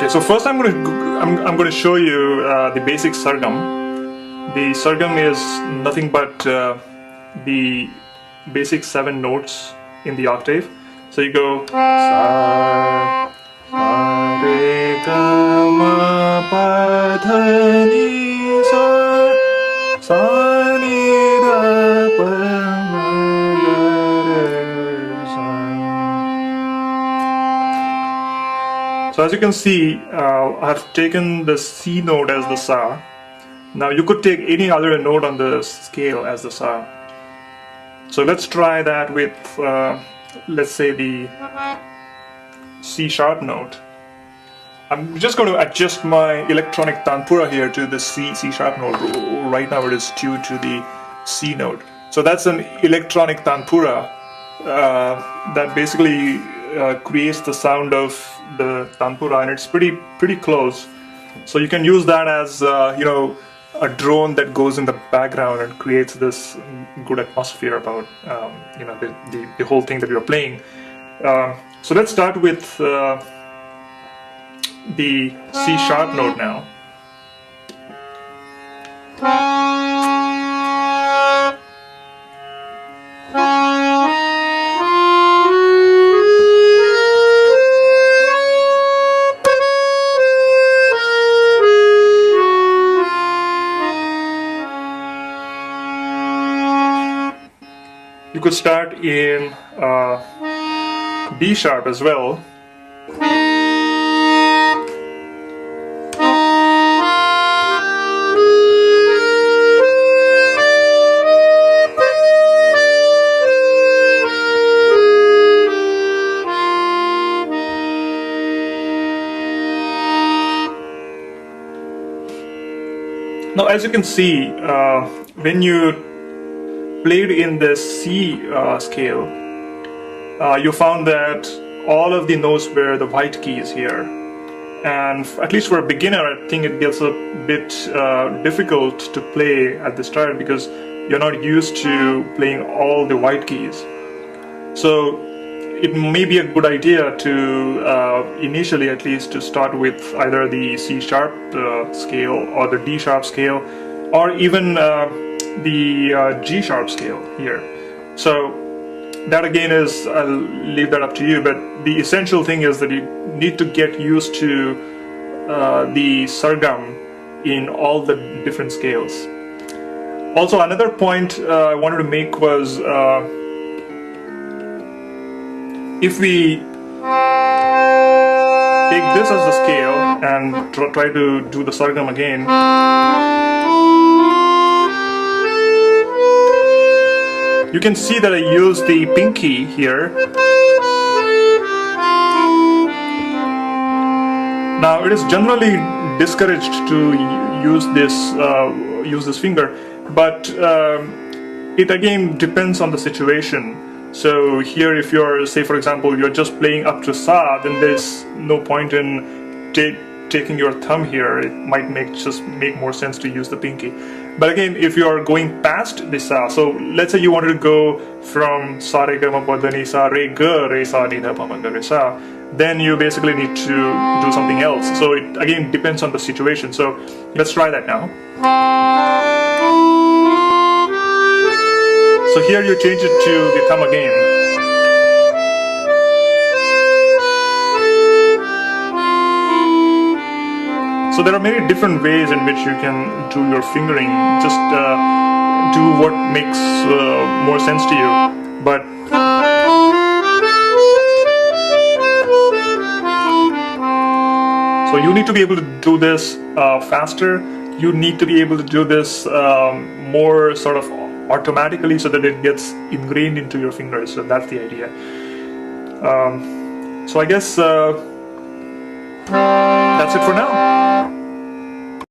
Okay, so first I'm going to show you the basic sargam. The sargam is nothing but the basic 7 notes in the octave. So you go sa, re, ga, ma, pa, dha, ni, sa, ni, da, pa, ma, ga, re, sa. So as you can see, I have taken the C note as the sa. Now you could take any other note on the scale as the sa. So let's try that with, let's say, the C sharp note. I'm just going to adjust my electronic tanpura here to the C sharp note. Right now it is tuned to the C note. So that's an electronic tanpura that basically creates the sound of the tanpura, and it's pretty close. So you can use that as you know, a drone that goes in the background and creates this good atmosphere about you know, the whole thing that you're playing. So let's start with the C sharp note now. You could start in D sharp as well. Now, as you can see, when you played in the C scale, you found that all of the notes were the white keys here, and at least for a beginner I think it gets a bit difficult to play at the start because you're not used to playing all the white keys. So it may be a good idea to initially at least to start with either the C sharp scale or the D sharp scale, or even the G sharp scale here. So that again is, I'll leave that up to you, but the essential thing is that you need to get used to the sargam in all the different scales. Also, another point I wanted to make was if we take this as the scale and try to do the sargam again, you can see that I use the pinky here. Now it is generally discouraged to use this finger, but it again depends on the situation. So here, if you're, say for example, you're just playing up to sa, then there's no point in taking your thumb here. It might just make more sense to use the pinky. But again, if you are going past the sa, so let's say you wanted to go from Saregama pa dha ni sa re ga re sa ni dha pa ma ga re sa, then you basically need to do something else. So it again depends on the situation. So let's try that now. So here you change it to the thumb again. So there are many different ways in which you can do your fingering. Just do what makes more sense to you. But so you need to be able to do this faster. You need to be able to do this more sort of automatically so that it gets ingrained into your fingers. So that's the idea. So I guess that's it for now.